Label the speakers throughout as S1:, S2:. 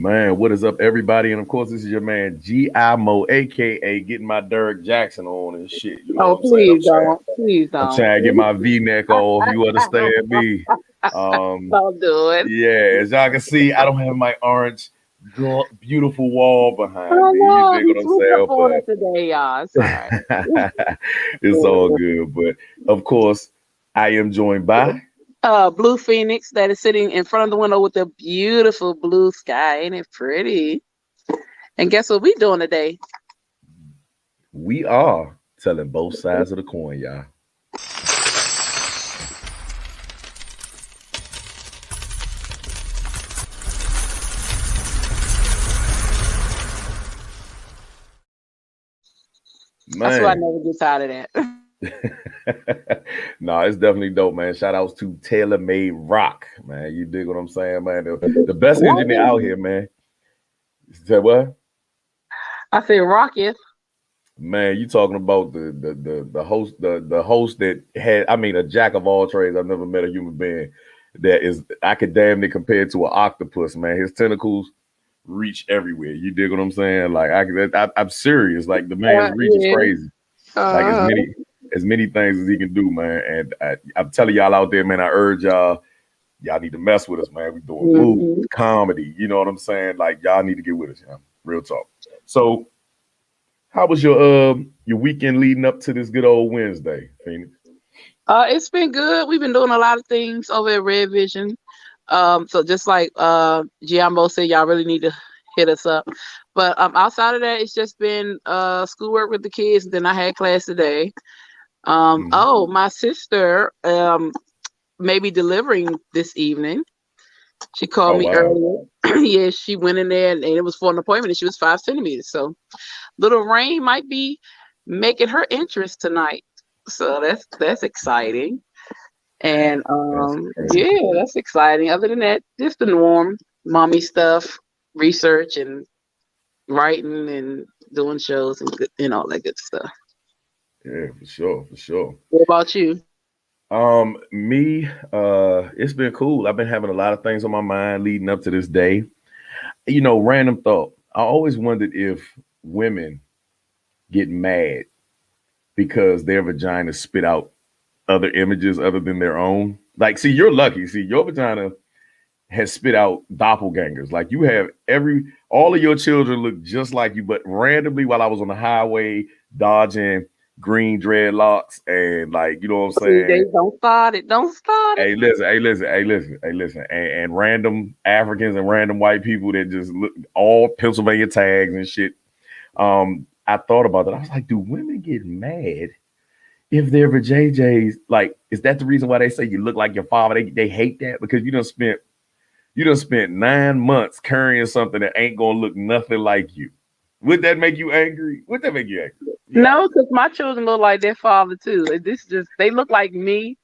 S1: Man, what is up, everybody? And of course, this is your man G.I. Mo, aka getting my Derek Jackson on and shit. You know
S2: Oh,
S1: what I'm saying?
S2: please don't. Please
S1: I'm
S2: don't.
S1: trying to get my V-neck off. You understand me? Um,
S2: Don't do it.
S1: yeah, as y'all can see, I don't have my orange, beautiful wall
S2: I
S1: behind me. You
S2: know.
S1: dig
S2: He
S1: what I'm
S2: swooped up
S1: saying?
S2: on it today, y'all. It's all right.
S1: It's all good. But of course, I am joined by.
S2: Blue Phoenix that is sitting in front of the window with a beautiful blue sky. Ain't it pretty? And guess what we doing today?
S1: We are telling both sides of the coin, y'all.
S2: I swear I
S1: Man.
S2: never get tired of that.
S1: No, it's definitely dope, man. Shout outs to Taylor Made Rock, man. You dig what I'm saying, man? The best
S2: What
S1: engineer out
S2: is
S1: here, man. Say what?
S2: I said rocket.
S1: Man, you talking about the host that had, I mean, a jack of all trades. I've never met a human being that is, I could damn near compare it to an octopus, man. His tentacles reach everywhere. You dig what I'm saying? Like I'm serious. Like the man's reach is
S2: Yeah.
S1: crazy. Like
S2: Uh,
S1: as many things as he can do, man. And I'm telling y'all out there, man, I urge y'all need to mess with us, man. We doing movies,
S2: mhm.
S1: comedy, you know what I'm saying? Like y'all need to get with us, yeah. Real talk. So how was your weekend leading up to this good old Wednesday, Phoenix?
S2: It's been good. We've been doing a lot of things over at Red Vision. So just like Giambo said, y'all really need to hit us up. But outside of that, it's just been schoolwork with the kids. And then I had class today.
S1: Mhm.
S2: Oh, my sister may be delivering this evening. She called
S1: Oh
S2: me
S1: wow.
S2: earlier. Yeah, she went in there and it was for an appointment and she was 5 centimeters. So little Rain might be making her entrance tonight. So that's exciting. And
S1: That's crazy.
S2: yeah, that's exciting. Other than that, just the norm, mommy stuff, research and writing and doing shows and all that good stuff.
S1: Yeah, for sure, for sure.
S2: What about you?
S1: Me, it's been cool. I've been having a lot of things on my mind leading up to this day. You know, random thought. I always wondered if women get mad because their vagina spit out other images other than their own. Like, see, you're lucky. See, your vagina has spit out doppelgangers. Like you have all of your children look just like you, but randomly while I was on the highway dodging green dreadlocks and like, you know what I'm
S2: See, they
S1: saying?
S2: don't start it. Don't start it.
S1: Hey, listen, and random Africans and random white people that just look all Pennsylvania tags and shit. I thought about that. I was like, do women get mad if they're for JJ's? Like, is that the reason why they say you look like your father? They hate that because you done spent 9 months carrying something that ain't gonna look nothing like you. Would that make you angry? Would that make you angry? Be
S2: No,
S1: honest.
S2: because my children look like their father too. This just they look like me,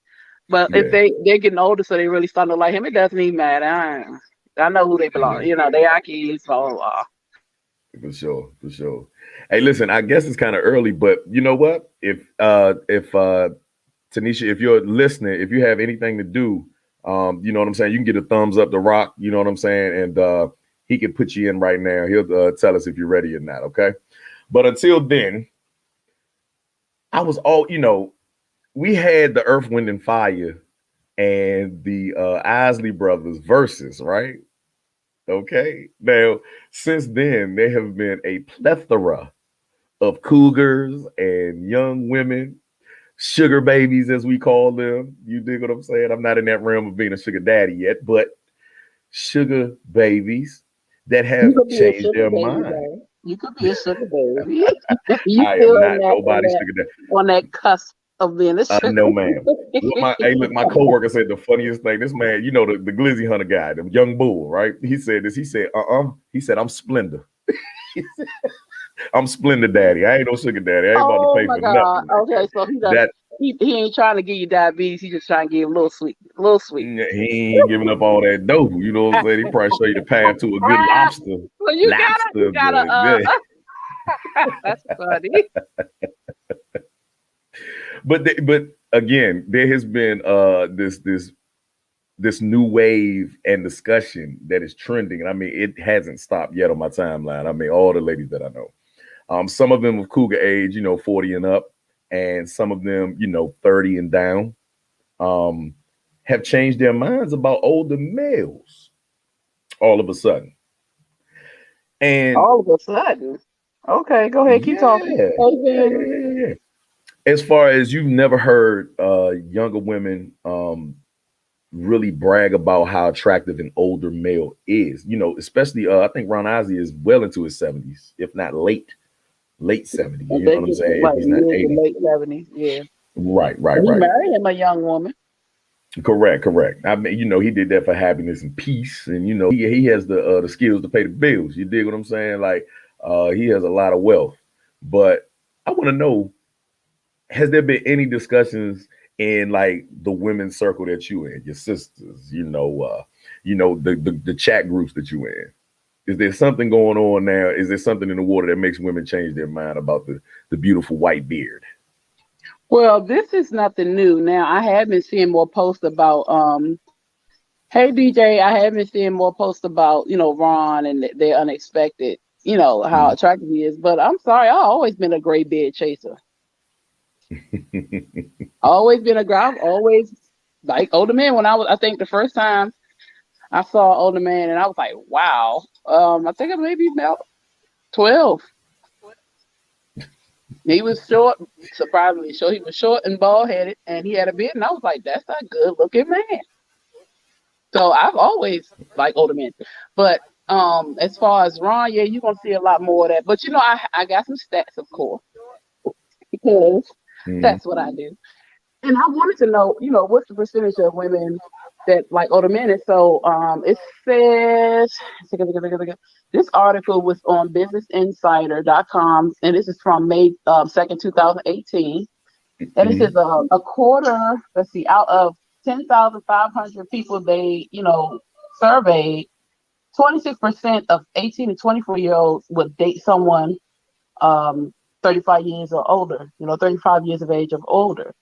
S2: but if
S1: Yeah,
S2: they're getting older, so they really start to look like him, it doesn't even matter. I know who they belong.
S1: yeah,
S2: They are kids. Blah blah blah.
S1: for sure, for sure. Hey, listen, I guess it's kind of early, but you know what? If Tanisha, if you're listening, if you have anything to do, you know what I'm saying, you can get a thumbs up to Rock, you know what I'm saying, and he can put you in right now. He'll tell us if you're ready or not, okay? But until then, I was all, we had the Earth, Wind, and Fire and the Isley Brothers versus, right? Okay. Now, since then, there have been a plethora of cougars and young women, sugar babies, as we call them. You dig what I'm saying? I'm not in that realm of being a sugar daddy yet, but sugar babies that
S2: You
S1: have
S2: could be a
S1: changed
S2: sugar
S1: their
S2: baby,
S1: mind.
S2: though. You could be a sugar baby. You
S1: I
S2: still
S1: am
S2: in
S1: not
S2: that on
S1: nobody's
S2: that
S1: sugar daddy.
S2: on that cusp of being a sugar
S1: No, ma'am. What
S2: baby.
S1: my coworker said the funniest thing. This man, the glizzy hunter guy, the young bull, right? He said this. He said, He said, I'm Splendor. I'm Splendor daddy. I ain't no sugar daddy. I ain't about to
S2: Oh
S1: pay
S2: my
S1: for
S2: God.
S1: nothing like that.
S2: Okay, so he does.
S1: That
S2: He ain't trying to give you diabetes. He just trying to give you a little sweet, little sweet.
S1: he ain't giving up all that dough. You know what I'm saying? He probably show you the path to a good lobster.
S2: So you
S1: Lobster,
S2: gotta. That's funny.
S1: but again, there has been this this new wave and discussion that is trending. And I mean, it hasn't stopped yet on my timeline. I mean, all the ladies that I know. Some of them of cougar age, 40 and up, and some of them, 30 and down, have changed their minds about older males all of a sudden. And
S2: all of a sudden, okay, go ahead, keep talking.
S1: Yeah. As far as you've never heard younger women really brag about how attractive an older male is, especially I think Ron Ozzy is well into his 70s, if not late 70s. You know what I'm saying?
S2: Like
S1: he's not 80.
S2: Late 70s, yeah.
S1: Right.
S2: He married him a young woman.
S1: Correct. I mean, he did that for happiness and peace, and he has the skills to pay the bills. You dig what I'm saying? Like, he has a lot of wealth. But I want to know, has there been any discussions in like the women's circle that you in, your sisters, the chat groups that you in? Is there something going on now? Is there something in the water that makes women change their mind about the beautiful white beard?
S2: Well, this is nothing new. Now, I have been seeing more posts about, hey, DJ, I have been seeing more posts about, Ron and their unexpected, how attractive he is. But I'm sorry, I've always been a gray beard chaser. Always been I've always like older men. I think the first time I saw an older man and I was like, wow. I think I maybe about 12. He was short, surprisingly short. He was short and bald headed, and he had a beard. And I was like, "That's a good looking man." So I've always liked older men, but as far as Ron, yeah, you're gonna see a lot more of that. But I got some stats, of course, because that's what I do. And I wanted to know, what's the percentage of women that like older men? And so it says this article was on businessinsider.com, and this is from May 2nd, 2018. And it says a quarter, out of 10,500 people they, surveyed, 26% of 18 to 24-year-olds would date someone 35 years or older, 35 years of age or older.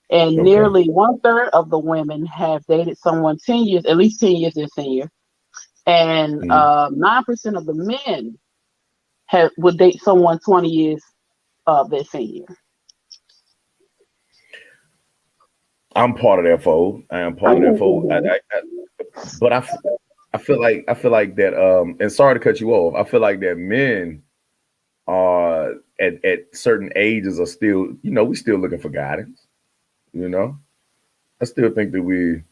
S2: And nearly 1/3 of the women have dated someone at least 10 years their senior. And 9% of the men would date someone 20 years of their senior.
S1: I'm part of that fold. I am part of that fold. But I feel like that. And sorry to cut you off. I feel like that men are at certain ages are still, we're still looking for guidance. I still think that we're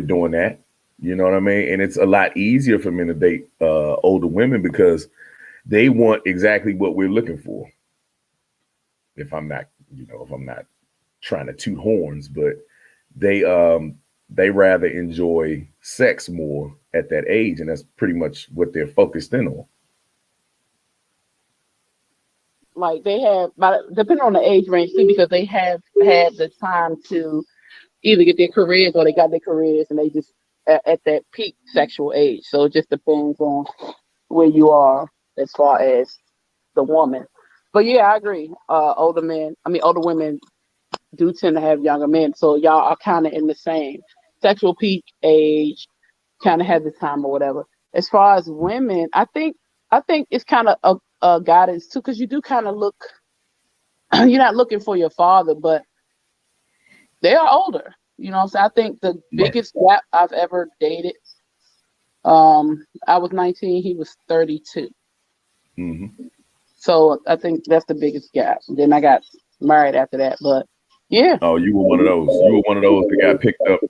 S1: doing that. You know what I mean? And it's a lot easier for men to date older women because they want exactly what we're looking for. If I'm not trying to toot horns, but they rather enjoy sex more at that age, and that's pretty much what they're focused in on.
S2: Like they have, depending on the age range too, because they have had the time to either get their careers or they got their careers and they just at that peak sexual age. So it just depends on where you are as far as the woman. But yeah, I agree. Older women do tend to have younger men. So y'all are kind of in the same sexual peak age, kind of have the time or whatever. As far as women, I think it's kind of a guidance too, because you do kind of look. You're not looking for your father, but they are older. So I think the biggest gap I've ever dated. I was 19. He was 32.
S1: Mm-hmm.
S2: So I think that's the biggest gap. Then I got married after that, but yeah.
S1: Oh, you were one of those. You were one of those that got picked up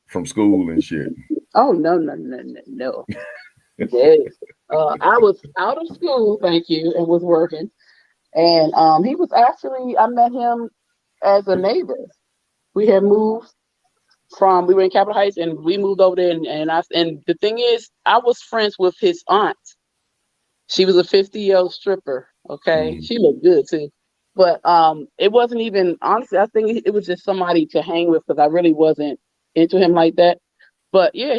S1: from school and shit.
S2: Oh no. Yes. I was out of school, thank you, and was working. And he was actually, I met him as a neighbor. We had moved we were in Capitol Heights and we moved over there and the thing is, I was friends with his aunt. She was a 50-year-old stripper. Okay. She looked good too. But it wasn't even, honestly, I think it was just somebody to hang with because I really wasn't into him like that. But yeah,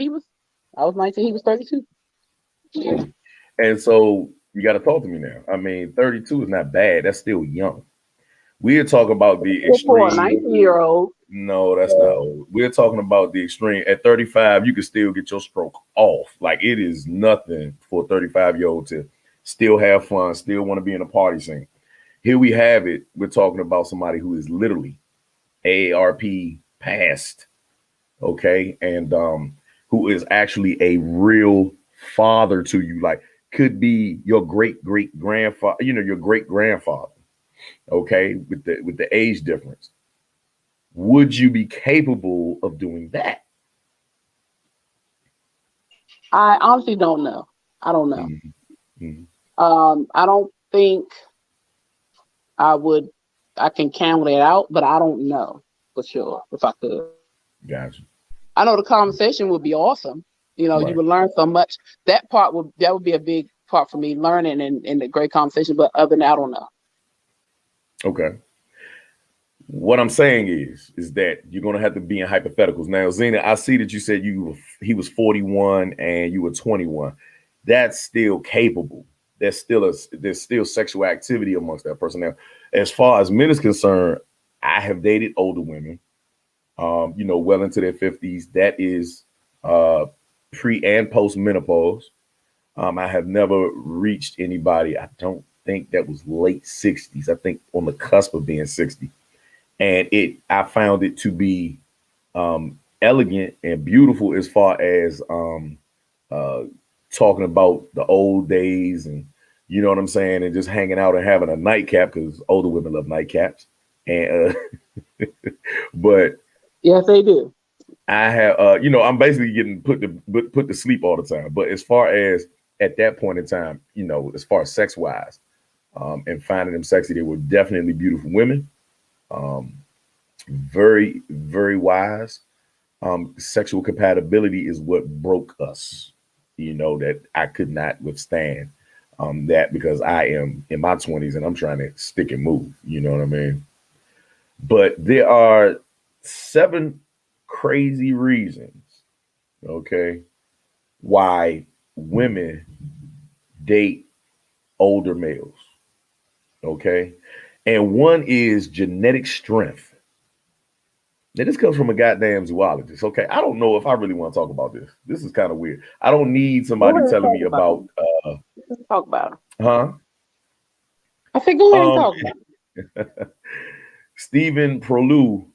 S2: I was 19, he was 32. Yeah.
S1: And so you got to talk to me now. I mean, 32 is not bad. That's still young. We're talking about the
S2: For a
S1: extreme.
S2: 19-year-old.
S1: No, that's not old. We're talking about the extreme. At 35, you can still get your stroke off. Like it is nothing for a 35-year-old to still have fun, still want to be in a party scene. Here we have it. We're talking about somebody who is literally AARP passed, okay, and who is actually a real father to you, like could be your great grandfather, your great grandfather, okay, with the age difference. Would you be capable of doing that?
S2: I honestly don't know. I don't know.
S1: Mm-hmm.
S2: I don't think I would. I can count it out, but I don't know for sure if I could.
S1: Gotcha.
S2: I know the conversation would be awesome. You
S1: Right.
S2: would learn so much. That would be a big part for me, learning and the great conversation. But other than that, I don't know.
S1: Okay. What I'm saying is that you're gonna have to be in hypotheticals. Now, Zena, I see that you said he was 41 and you were 21. That's still capable. There's still sexual activity amongst that person. Now, as far as men is concerned, I have dated older women, well into their 50s. That is pre and post menopause. I have never reached anybody, I don't think, that was late 60s. I think on the cusp of being 60. And I found it to be elegant and beautiful as far as talking about the old days, and you know what I'm saying, and just hanging out and having a nightcap, because older women love nightcaps. And but
S2: Yes, they do.
S1: I have I'm basically getting put to sleep all the time. But as far as at that point in time, as far as sex wise, and finding them sexy, they were definitely beautiful women. Very, very wise. Sexual compatibility is what broke us. That I could not withstand that, because I am in my 20s and I'm trying to stick and move. You know what I mean? But there are 7 crazy reasons, okay, why women date older males. Okay. And one is genetic strength. Now, this comes from a goddamn zoologist. Okay. I don't know if I really want to talk about this. This is kind of weird. I don't need somebody telling me about
S2: Let's talk about it.
S1: huh?
S2: I said, go ahead and talk about it.
S1: Stephen Prolu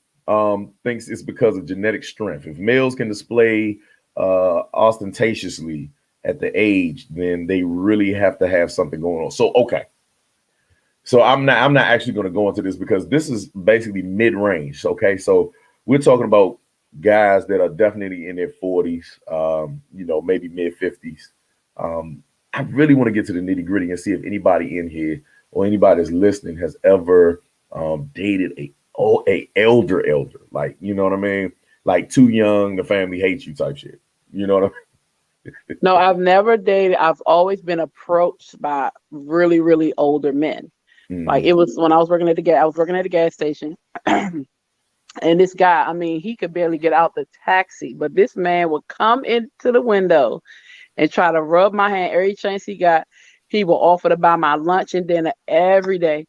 S1: thinks it's because of genetic strength. If males can display ostentatiously at the age, then they really have to have something going on. So, okay. So I'm not actually going to go into this, because this is basically mid-range. Okay. So we're talking about guys that are definitely in their 40s, maybe mid 50s. I really want to get to the nitty gritty and see if anybody in here or anybody that's listening has ever dated a elder, like, you know what I mean? Like too young, the family hates you type shit. You know what I mean?
S2: No, I've never dated. I've always been approached by really, really older men. Like it was when I was working at the gas station. And this guy, I mean, he could barely get out the taxi, but this man would come into the window and try to rub my hand every chance he got. He would offer to buy my lunch and dinner every day.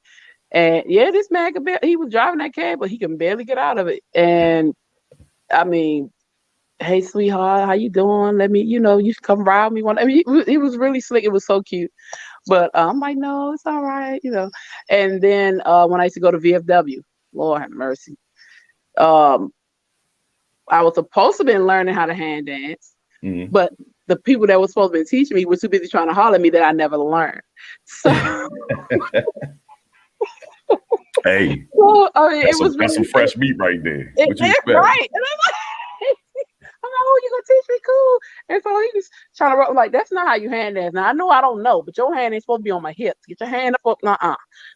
S2: And yeah, this man he was driving that cab, but he can barely get out of it. And I mean, hey, sweetheart, how you doing? Let me, you should come ride me one. I mean, he was really slick. It was so cute. But I'm like, no, it's all right, And then when I used to go to VFW, Lord have mercy. I was supposed to be learning how to hand dance, but the people that were supposed to be teaching me were too busy trying to holler at me that I never learned. So,
S1: hey,
S2: well, I mean,
S1: that's some fresh meat right there.
S2: What you expect? Right. And I'm like, oh, you gonna teach me? Cool. And so he was trying to, like, that's not how you hand dance. Now I know I don't know, but your hand ain't supposed to be on my hips. Get your hand up.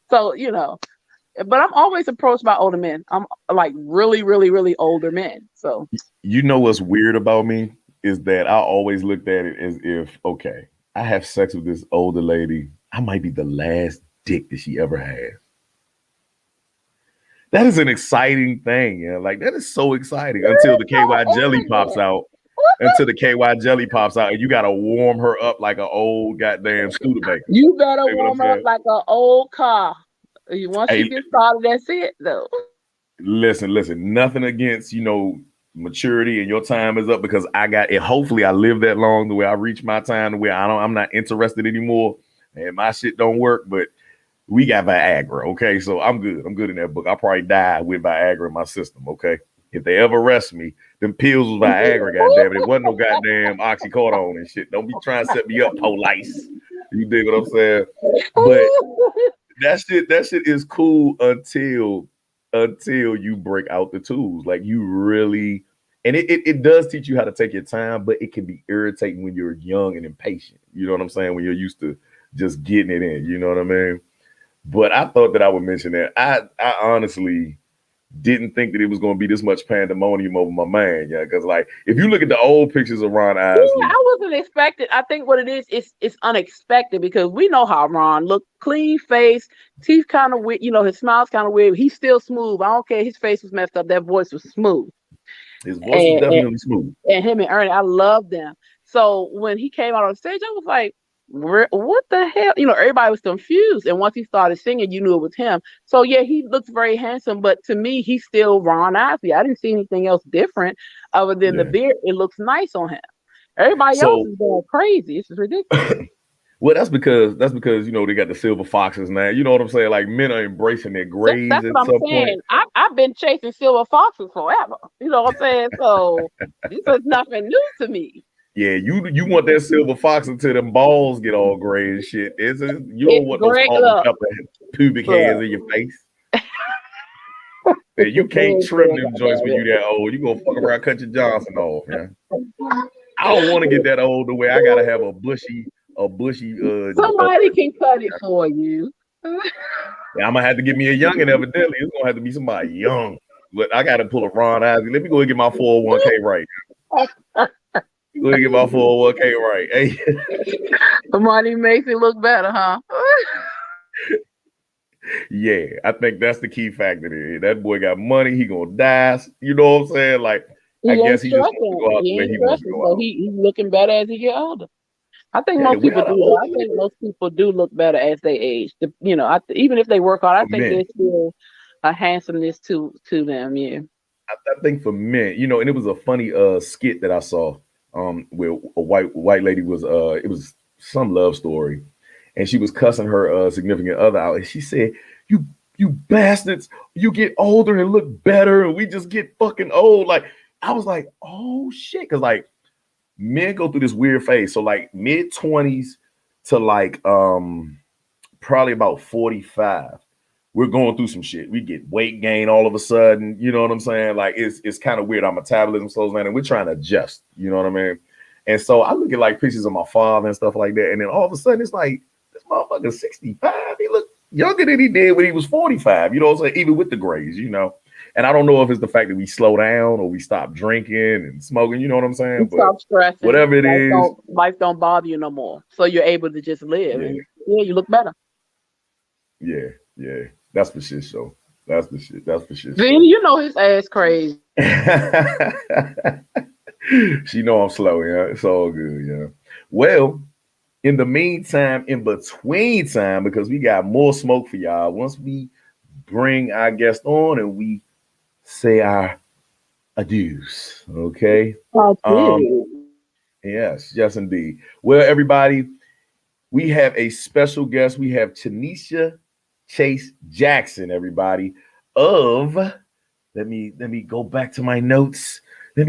S2: So, but I'm always approached by older men. I'm like really, really, really older men. So
S1: what's weird about me is that I always looked at it as if, okay, I have sex with this older lady, I might be the last dick that she ever had. That is an exciting thing. Yeah. Like that is so exciting until the KY jelly pops out. Until the KY jelly pops out, and you gotta warm her up like an old goddamn Studebaker.
S2: You better warm up like an old car. Once
S1: Hey,
S2: you get started, that's it, though.
S1: listen. Nothing against maturity and your time is up because I got it. Hopefully, I live that long the way I reach my time the way I'm not interested anymore, and my shit don't work. But we got Viagra, okay? So I'm good. I'm good in that book. I'll probably die with Viagra in my system, okay? If they ever arrest me, them pills was Viagra, goddamn it. It wasn't no goddamn oxycodone and shit. Don't be trying to set me up, police. You dig what I'm saying? But that shit is cool until you break out the tools. Like you really, and it does teach you how to take your time, but it can be irritating when you're young and impatient. You know what I'm saying? When you're used to just getting it in. You know what I mean? But I thought that I would mention that. I honestly didn't think that it was going to be this much pandemonium over my man. Yeah, because like if you look at the old pictures of Ron Isley,
S2: yeah, I wasn't expecting. I think what it is, it's unexpected because we know how Ron looked, clean face, teeth kind of weird. His smile's kind of weird. He's still smooth. I don't care. His face was messed up. That voice was smooth.
S1: His voice was definitely smooth.
S2: And him and Ernie, I love them. So when he came out on stage, I was like, what the hell? Everybody was confused. And once he started singing, you knew it was him. So yeah, he looks very handsome, but to me, he's still Ron Isley. I didn't see anything else different other than the beard. It looks nice on him. Everybody else is going crazy. It's ridiculous.
S1: Well, that's because they got the silver foxes now. You know what I'm saying? Like men are embracing their grays.
S2: That's what I'm saying. I've been chasing silver foxes forever. You know what I'm saying? So this is nothing new to me.
S1: Yeah, you want that silver fox until them balls get all gray and shit. You don't want those salt and pepper pubic hairs in your face. Man, you can't trim them joints when you that old. You gonna fuck around, cut your Johnson off, man. I don't want to get that old the way I gotta have a bushy.
S2: Somebody can cut it for you.
S1: Yeah, I'm gonna have to get me a youngin. Evidently, it's gonna have to be somebody young. But I gotta pull a Ron Isley. Let me go and get my 401k right. Go and get my 401k right. Hey,
S2: the money makes it look better, huh?
S1: Yeah, I think that's the key factor there. That boy got money. He gonna die. You know what I'm saying? Like, I guess he just wants to go out the way he wants to go out.
S2: He's looking better as he get older. I think most people do. I think most people do look better as they age. Even if they work hard, I think there's still a handsomeness to them. Yeah.
S1: I think for men, and it was a funny skit that I saw where a white lady was it was some love story, and she was cussing her significant other out, and she said, "You bastards, you get older and look better, and we just get fucking old." Like I was like, "Oh shit," because like men go through this weird phase. So like mid-20s to like probably about 45. We're going through some shit. We get weight gain all of a sudden. You know what I'm saying? Like it's kind of weird. Our metabolism slows down and we're trying to adjust. You know what I mean? And so I look at like pictures of my father and stuff like that. And then all of a sudden it's like, this motherfucker 65. He look younger than he did when he was 45. You know what I'm saying? Even with the grays, And I don't know if it's the fact that we slow down or we stop drinking and smoking. You know what I'm saying?
S2: Stop stressing.
S1: Whatever it is.
S2: Life don't bother you no more. So you're able to just live. Yeah. And you look better.
S1: Yeah. That's for shit show. That's for shit
S2: Then his ass crazy.
S1: She know I'm slow, yeah. It's all good, yeah. Well, in the meantime, in between time, because we got more smoke for y'all, once we bring our guest on and we say our adieus, okay? Yes, indeed. Well, everybody, we have a special guest. We have Tanisha Chase Jackson, everybody, of let me go back to my notes. Of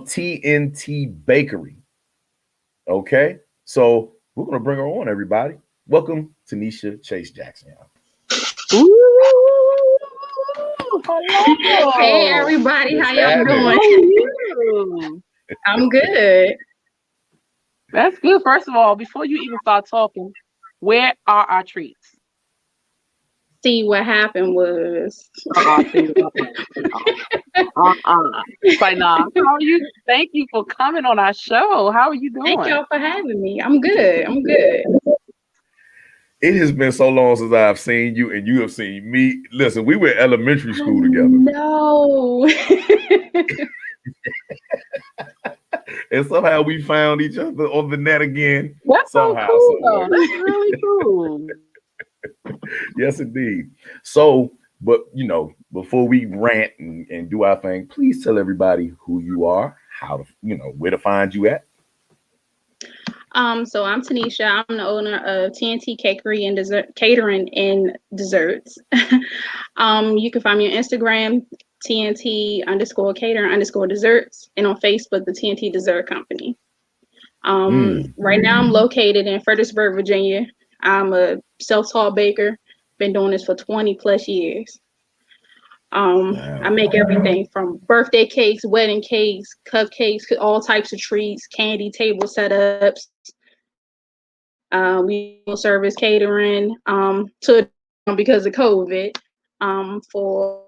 S1: TNT Bakery. Okay, so we're gonna bring her on, everybody. Welcome, Tanisha Chase Jackson.
S3: Hello. Hey, everybody, how y'all doing? I'm good.
S2: That's good. First of all, before you even start talking, where are our treats?
S3: See, what happened was.
S2: Like, nah. How are you? Thank you for coming on our show. How are you doing?
S3: Thank y'all for having me. I'm good.
S1: It has been so long since I've seen you and you have seen me. Listen, we were in elementary school together.
S3: No.
S1: And somehow we found each other on the net again.
S2: That's
S1: somehow,
S2: so cool, though. That's really cool.
S1: Yes, indeed. So, but before we rant and do our thing, please tell everybody who you are, how to, where to find you at.
S3: So I'm Tanisha. I'm the owner of TNT Cakery and Catering and Desserts. You can find me on Instagram, TNT_catering_desserts, and on Facebook, the TNT Dessert Company. Right now I'm located in Fredericksburg, Virginia. I'm a self-taught baker. Been doing this for 20 plus years. I make everything from birthday cakes, wedding cakes, cupcakes, all types of treats, candy, table setups. We will service catering to because of COVID for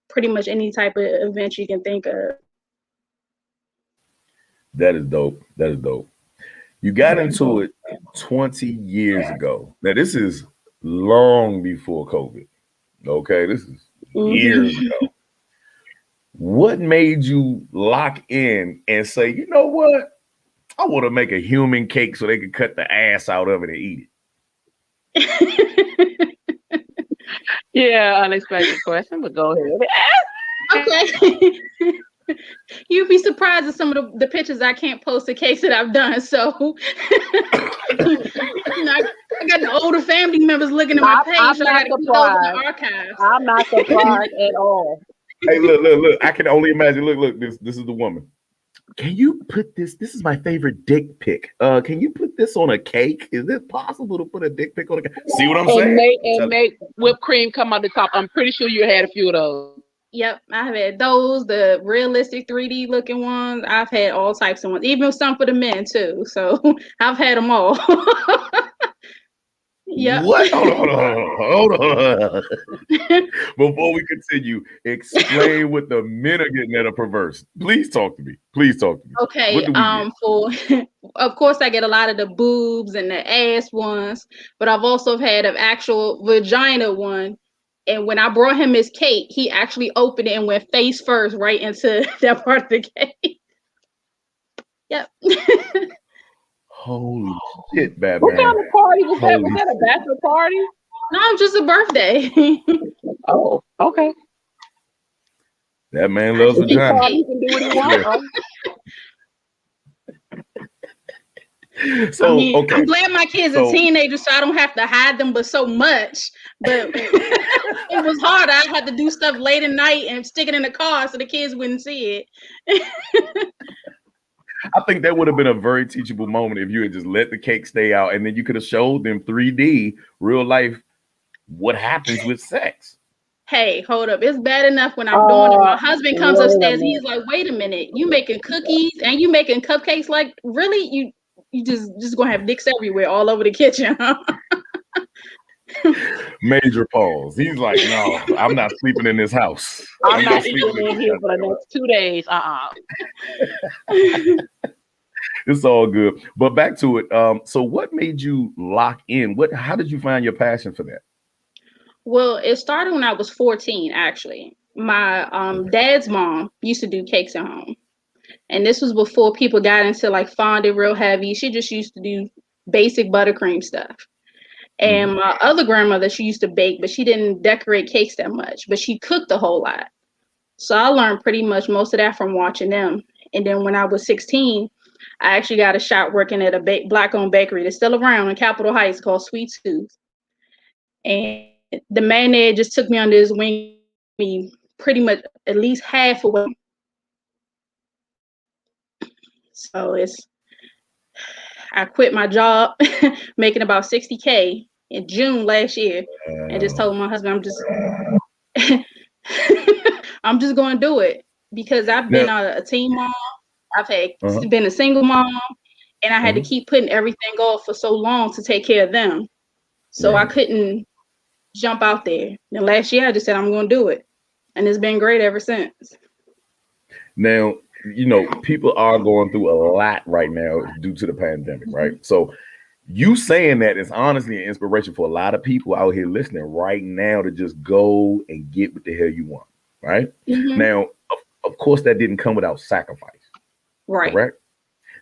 S3: pretty much any type of event you can think of.
S1: That is dope. That is dope. You got into it 20 years ago. Now, this is long before COVID. Okay, this is years ago. What made you lock in and say, you know what? I want to make a human cake so they can cut the ass out of it and eat
S3: it.
S2: Yeah, unexpected question, but go ahead.
S3: Okay. You'd be surprised at some of the pictures I can't post the cakes that I've done. So I got the older family members looking at my page, so I got to keep those in the archives.
S2: I'm not surprised at all.
S1: Hey, look. I can only imagine. Look, this is the woman. Can you put this? This is my favorite dick pic. Can you put this on a cake? Is it possible to put a dick pic on a cake? See what I'm saying?
S2: And make whipped cream come out the top. I'm pretty sure you had a few of those.
S3: Yep, I've had those, the realistic 3D looking ones. I've had all types of ones, even some for the men too. So I've had them all. Yep.
S1: What? Hold on. Before we continue, explain what the men are getting at a perverse. Please talk to me.
S3: Okay. Of course, I get a lot of the boobs and the ass ones, but I've also had an actual vagina one. And when I brought him his cake, he actually opened it and went face first right into that part of the cake. Yep.
S1: Holy shit, Batman.
S2: What kind of party was that? Was that a bachelor party?
S3: No, just a birthday.
S2: Oh, okay.
S1: That man loves vagina.
S2: He can do what he wants.
S1: So,
S3: okay. I'm glad my kids are teenagers, so I don't have to hide them, but so much. But it was hard. I had to do stuff late at night and stick it in the car so the kids wouldn't see it.
S1: I think that would have been a very teachable moment if you had just let the cake stay out, and then you could have showed them 3D, real life, what happens with sex.
S3: Hey, hold up. It's bad enough when I'm doing it. My husband comes upstairs. He's like, wait a minute. You making cookies and you making cupcakes? Like, really? You just gonna have dicks everywhere all over the kitchen, huh?
S1: Major pause. He's like, no, I'm not sleeping in this house.
S2: I'm not sleeping in here for the next 2 days.
S1: It's all good. But back to it. So what made you lock in? How did you find your passion for that?
S3: Well, it started when I was 14, actually. My dad's mom used to do cakes at home. And this was before people got into like fondant real heavy. She just used to do basic buttercream stuff. And my other grandmother, she used to bake, but she didn't decorate cakes that much, but she cooked a whole lot. So I learned pretty much most of that from watching them. And then when I was 16, I actually got a shot working at a Black-owned bakery that's still around in Capitol Heights called Sweet Tooth. And the man there just took me under his wing, pretty much at least half away. So I quit my job making about $60K in June last year and just told my husband I'm just going to do it because I've been a teen mom. I've been a single mom and I had to keep putting everything off for so long to take care of them. So I couldn't jump out there. And last year I just said, I'm going to do it. And it's been great ever since.
S1: Now, people are going through a lot right now due to the pandemic, right? So you saying that is honestly an inspiration for a lot of people out here listening right now to just go and get what the hell you want, right? Now, of course, that didn't come without sacrifice,
S3: right?
S1: Correct?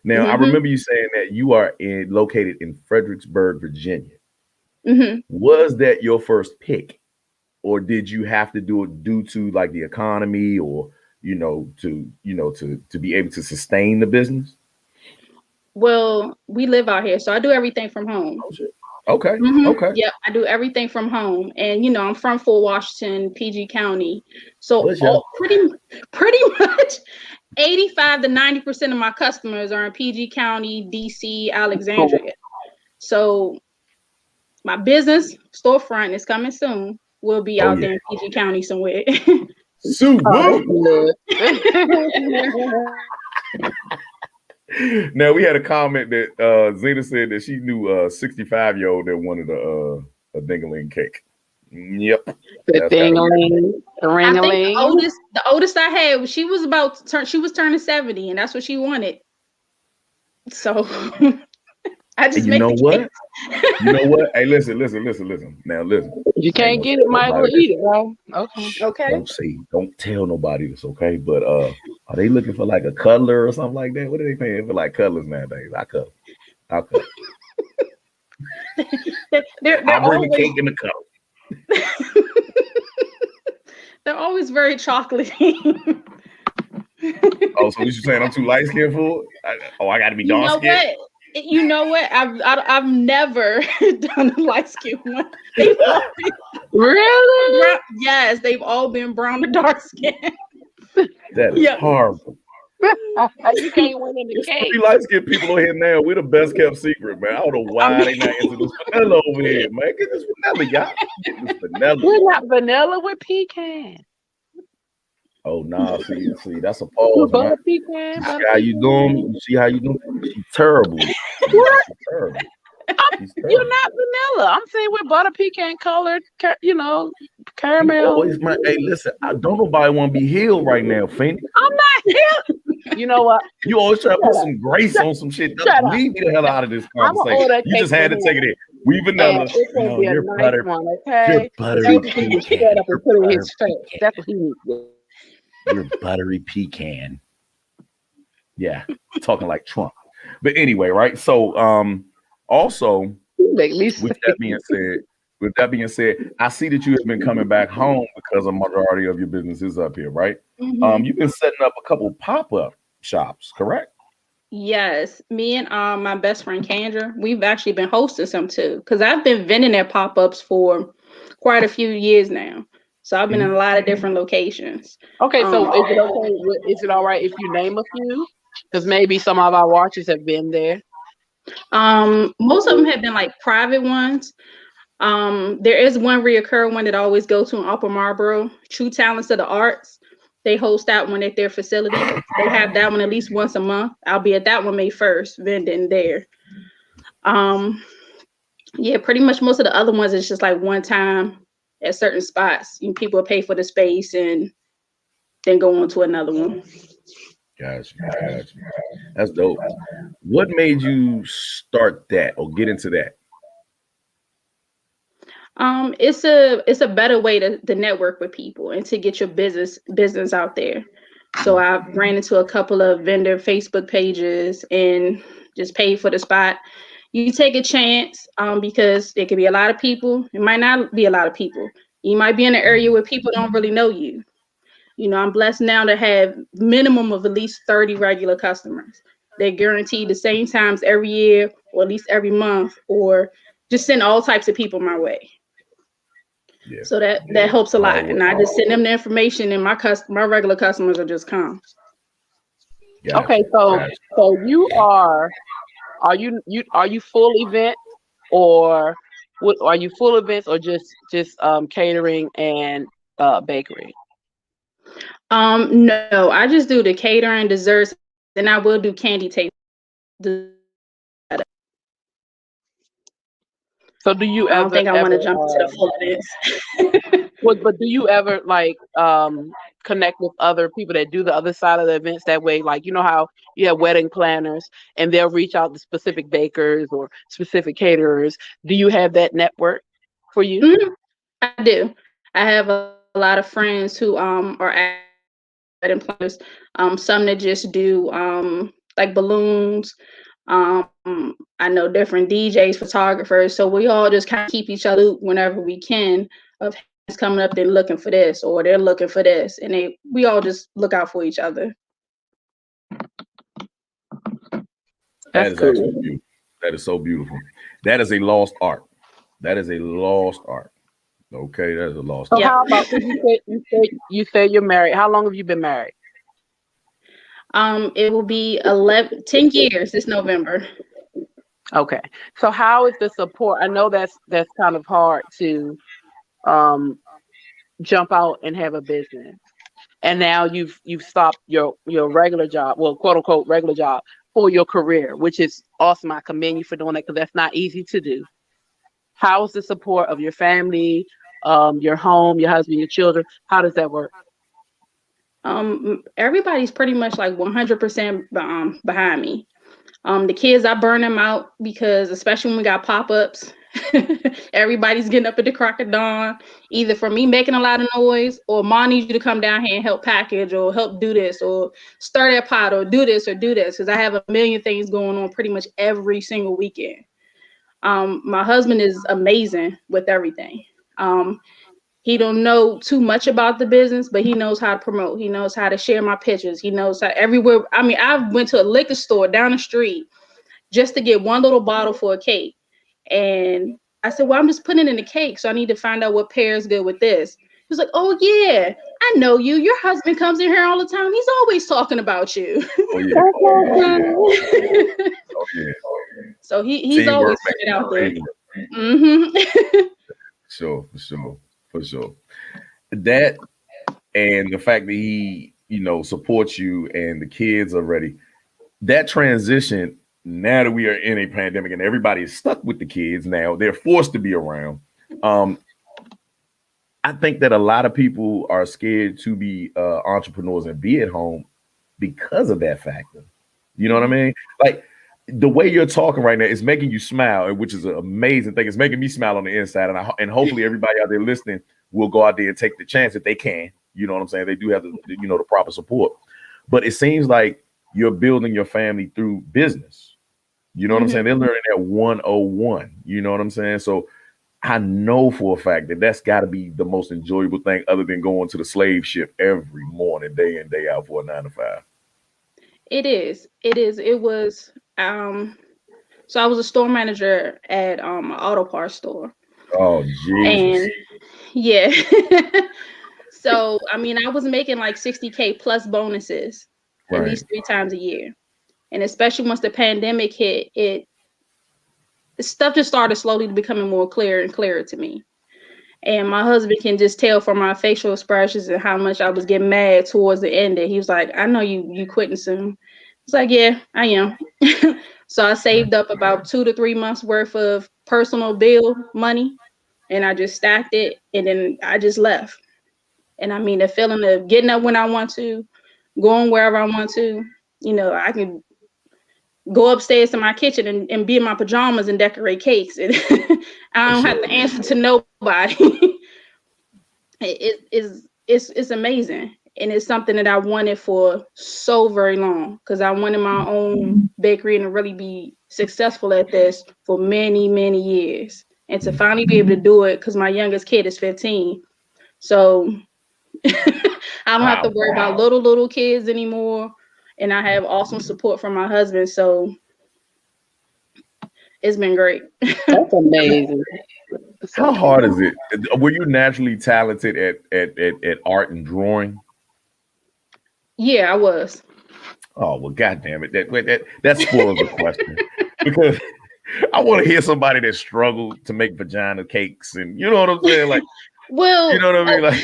S1: Now, I remember you saying that you are located in Fredericksburg, Virginia.
S3: Hmm.
S1: Was that your first pick, or did you have to do it due to like the economy, or to be able to sustain the business?
S3: Well, we live out here, so I do everything from home.
S1: Oh shit. Okay. Okay.
S3: Yep, I do everything from home, and I'm from Fort Washington, PG County, so
S1: What's your
S3: pretty much 85 to 90% of my customers are in PG County, DC, Alexandria. So my business storefront is coming soon. We'll be
S1: Oh
S3: out
S1: yeah.
S3: there in PG County somewhere.
S1: Sue
S2: Oh,
S1: Woo.
S2: that's
S1: Now we had a comment that Zeta said that she knew a 65-year-old that wanted a ding-a-ling cake. Yep.
S2: the
S1: That's kind of weird.
S2: thing-a-ling, the
S3: I think
S2: ring-a-ling.
S3: the oldest I had, she was about to turn. She was turning 70, and that's what she wanted. So I
S1: And
S3: just
S1: you
S3: make
S1: know
S3: the
S1: what?
S3: cake.
S1: You know what? Hey, listen. Now listen.
S2: You
S1: I ain't
S2: can't
S1: gonna
S2: get
S1: tell
S2: it, might as well
S1: nobody this.
S2: eat it, right? Okay.
S1: Shh,
S3: Okay.
S1: don't tell nobody this, okay? But are they looking for like a cutler or something like that? What are they paying for like cutlers nowadays? I'll cut.
S3: They're
S1: I'll bring the
S3: always
S1: cake in the cup.
S3: they're always very chocolatey.
S1: Oh, so what you saying? I'm too light skinned for it? I got to be
S3: You
S1: dark
S3: know
S1: skinned.
S3: what? You know what? I've never done a light skin one. They've all been
S2: Really?
S3: brown. Yes, they've all been brown to dark skin.
S1: That is
S3: Yeah.
S1: horrible.
S2: You can't win in the
S1: It's
S2: cake.
S1: 3 light skinned people on here now. We're the best kept secret, man. I don't know why they not into this vanilla over here, man. Get this vanilla, y'all. Get this vanilla.
S2: We're not vanilla with pecan.
S1: Oh nah, see, that's a pause, man.
S2: Butter pecan,
S1: You
S2: butter
S1: see how you
S2: pecan.
S1: doing? You see how you doing? She's terrible. She's terrible. She's
S2: You're
S1: terrible.
S2: not vanilla. I'm saying with butter pecan colored,
S1: You
S2: caramel.
S1: always, man. Hey, listen, I don't nobody want to be healed right now, Phoenix.
S2: I'm not here. You know what?
S1: You always try to put
S2: Shut up.
S1: some grace on some shit.
S2: Shut up.
S1: Leave me the hell out of this
S2: I'm gonna
S1: conversation.
S2: order a
S1: You
S2: cake
S1: just had
S2: for
S1: to take it
S2: him,
S1: in. We vanilla.
S2: and it's gonna
S1: No,
S2: be a
S1: you're
S2: nice
S1: butter.
S2: one,
S1: You're
S2: okay?
S1: buttery
S2: So he can
S1: pecan.
S2: shut up and put it in
S1: You're
S2: his face.
S1: pecan.
S2: That's what he needs to do.
S1: You're buttery pecan. Yeah, talking like Trump. But anyway, right? So, also
S2: Make me
S1: with that being said, I see that you have been coming back home because a majority of your business is up here, right?
S3: Mhm.
S1: You've been setting up a couple pop-up shops, correct?
S3: Yes, me and my best friend Kendra, we've actually been hosting some too, because I've been vending at pop-ups for quite a few years now. So I've been in a lot of different locations.
S2: Okay, so is it okay? Is it all right if you name a few? Because maybe some of our watchers have been there.
S3: Most of them have been like private ones. There is one reoccurring one that I always go to in Upper Marlboro, True Talents of the Arts. They host that one at their facility. They have that one at least once a month. I'll be at that one May 1st, vending there. Yeah, pretty much most of the other ones is just like one time at certain spots. People pay for the space and then go on to another one.
S1: Gotcha. That's dope. What made you start that or get into that?
S3: It's a better way to network with people and to get your business out there. So I ran into a couple of vendor Facebook pages and just paid for the spot. You take a chance because there could be a lot of people. It might not be a lot of people. You might be in an area where people don't really know you. I'm blessed now to have minimum of at least 30 regular customers. They're guaranteed the same times every year or at least every month, or just send all types of people my way.
S1: Yeah.
S3: So that helps a lot. And I just send them the information and my regular customers will just come.
S1: Gotcha.
S2: Okay, so you are you full event, or what are you full events, or just catering and bakery?
S3: No, I just do the catering, desserts, and I will do candy taste.
S2: So do you
S3: I don't
S2: ever
S3: think I want to jump into the full events.
S2: but do you ever like connect with other people that do the other side of the events? That way, like, you know how you have wedding planners and they'll reach out to specific bakers or specific caterers. Do you have that network for you?
S3: Mhm, I do. I have a lot of friends who are wedding planners. Some that just do like balloons. I know different DJs, photographers, so we all just kind of keep each other whenever we can of coming up, they're looking for this or they're looking for this, and we all just look out for each other.
S1: That is cool. Actually beautiful. That is so beautiful. That is a lost art. That is a lost art. Okay, that is a lost art.
S2: How about you say you're married? How long have you been married?
S3: It will be 10 years this November.
S2: Okay. So how is the support? I know that's kind of hard to jump out and have a business. And now you've stopped your regular job, well, quote unquote regular job, for your career, which is awesome. I commend you for doing that because that's not easy to do. How is the support of your family, your home, your husband, your children? How does that work?
S3: Everybody's pretty much like 100% behind me. The kids, I burn them out because especially when we got pop-ups, everybody's getting up at the crack of dawn, either for me making a lot of noise or mom needs you to come down here and help package or help do this or stir that pot or do this because I have a million things going on pretty much every single weekend. My husband is amazing with everything. He don't know too much about the business, but he knows how to promote. He knows how to share my pictures. He knows how everywhere. I mean, I went to a liquor store down the street just to get one little bottle for a cake. And I said, well, I'm just putting it in the cake. So I need to find out what pairs good with this. He was like, oh, yeah, I know you. Your husband comes in here all the time. He's always talking about you.
S1: Oh, yeah. Oh, yeah.
S3: Oh, yeah. So he's always putting it out there.
S1: For sure. That and the fact that he, supports you and the kids are ready. That transition, now that we are in a pandemic and everybody is stuck with the kids now, they're forced to be around. I think that a lot of people are scared to be entrepreneurs and be at home because of that factor. You know what I mean? Like the way you're talking right now is making you smile, which is an amazing thing. It's making me smile on the inside. And hopefully everybody out there listening will go out there and take the chance if they can. You know what I'm saying? They do have the proper support. But it seems like you're building your family through business. You know what I'm saying? They're learning at 101. You know what I'm saying? So I know for a fact that that's got to be the most enjoyable thing other than going to the slave ship every morning, day in, day out for a 9 to 5. It
S3: is. It was. So I was a store manager at an auto parts store.
S1: Oh, Jesus.
S3: And yeah. So, I mean, I was making like 60K plus bonuses at least 3 times a year. And especially once the pandemic hit, the stuff just started slowly becoming more clear and clearer to me. And my husband can just tell from my facial expressions and how much I was getting mad towards the end. And he was like, I know you quitting soon. It's like, yeah, I am. So I saved up about 2 to 3 months worth of personal bill money and I just stacked it and then I just left. And I mean, the feeling of getting up when I want to, going wherever I want to, I can go upstairs to my kitchen and be in my pajamas and decorate cakes. And I don't have to answer to nobody. It's amazing. And it's something that I wanted for so very long because I wanted my own bakery and to really be successful at this for many, many years. And to finally be able to do it because my youngest kid is 15. So I don't have to worry about little kids anymore. And I have awesome support from my husband. So it's been great.
S2: That's amazing.
S1: How hard is it? Were you naturally talented at art and drawing?
S3: Yeah, I was.
S1: Oh, well, God damn it. That spoils the question. Because I want to hear somebody that struggled to make vagina cakes and you know what I'm saying? Like,
S3: well,
S1: you know what I mean? Like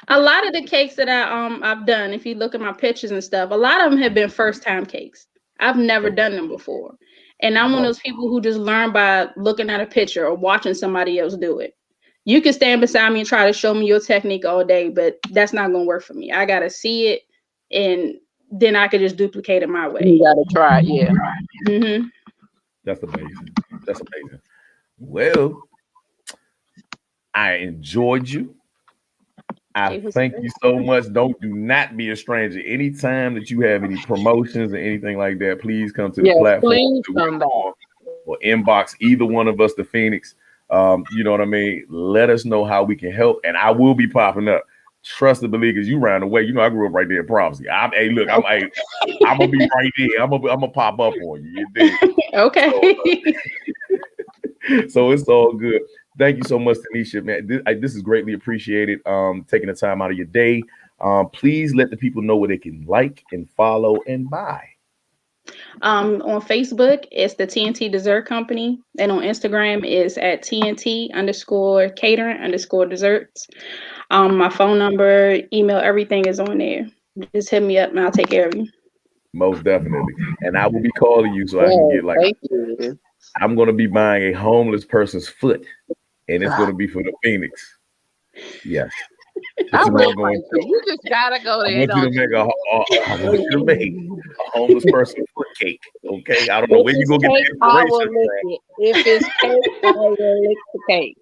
S3: a lot of the cakes that I've done, if you look at my pictures and stuff, a lot of them have been first time cakes. I've never done them before. And I'm one of those people who just learn by looking at a picture or watching somebody else do it. You can stand beside me and try to show me your technique all day, but that's not going to work for me. I got to see it and then I could just duplicate it my way.
S2: You got to try it, yeah.
S3: Mm-hmm.
S1: That's amazing. That's amazing. Well, I enjoyed you. I thank you so much. Do not be a stranger. Anytime that you have any promotions or anything like that, please come to the platform.
S2: Please come back.
S1: Or inbox either one of us, the Phoenix. You know what I mean? Let us know how we can help, and I will be popping up. Trust and believe, because you ran away. You know, I grew up right there in Prophecy. Hey, look, I'm gonna be right there. I'm gonna pop up on you. You dig?
S3: Okay.
S1: So it's all good. Thank you so much, Tanisha, man. This is greatly appreciated. Taking the time out of your day. Please let the people know where they can like and follow and buy.
S3: On Facebook, it's the TNT Dessert Company, and on Instagram is at TNT_catering_desserts. My phone number, email, everything is on there. Just hit me up and I'll take care of you.
S1: Most definitely. And I will be calling you so I can get I'm going to be buying a homeless person's foot, and it's going to be for the Phoenix. Yes.
S2: You just gotta go there.
S1: I want you to make a homeless person foot cake. Okay, I don't know where you go get the inspiration from.
S2: If it's cake, I will lick the cake.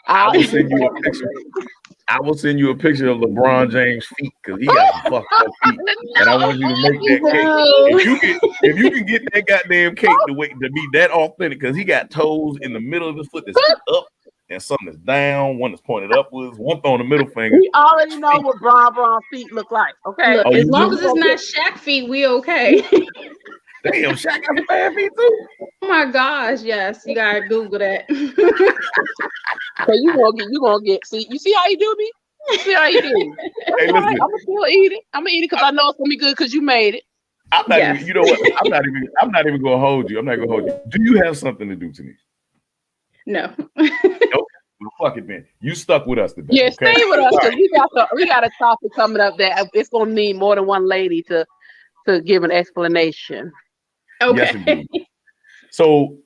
S1: I will send you a picture. I will send you a picture of LeBron James' feet, because he got some fucked up feet, and I want you to make that cake. If you can get that goddamn cake to be that authentic, because he got toes in the middle of his foot that's up, and something that's down, one that's pointed upwards, one throwing the middle finger.
S2: We already know what Bron feet look like. Okay,
S3: look, as long as it's not Shaq feet, we okay.
S1: Damn, Shaq got bad feet too.
S3: Oh my gosh, yes, you gotta Google that.
S2: So you gonna get see how you do me? See how you do me?
S1: Hey, listen,
S2: I'm gonna still eat it. I'm gonna eat it because I know it's gonna be good because you made it.
S1: I'm not even, you know what? I'm not even gonna hold you. I'm not gonna hold you. Do you have something to do to me?
S3: No.
S1: Okay. Well, fuck it, man. You stuck with us today.
S2: Yeah,
S1: okay?
S2: Stay with us because we got a topic coming up that it's gonna need more than one lady to give an explanation.
S3: Okay.
S1: Yes, indeed. So,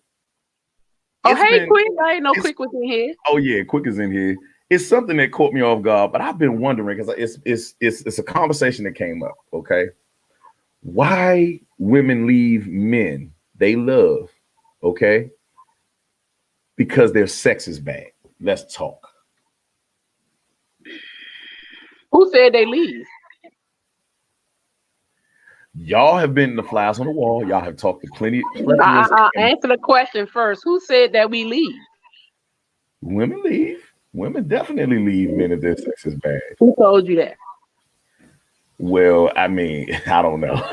S2: hey, Quick. I ain't know Quick was in here.
S1: Oh yeah, Quick is in here. It's something that caught me off guard, but I've been wondering because it's a conversation that came up. Okay, why women leave men they love? Okay, because their sex is bad. Let's talk.
S2: Who said they leave?
S1: Y'all have been the flies on the wall. Y'all have talked to plenty.
S2: Answer the question first. Who said that we leave?
S1: Women leave. Women definitely leave men if their sex is bad.
S2: Who told you that?
S1: Well, I mean, I don't know.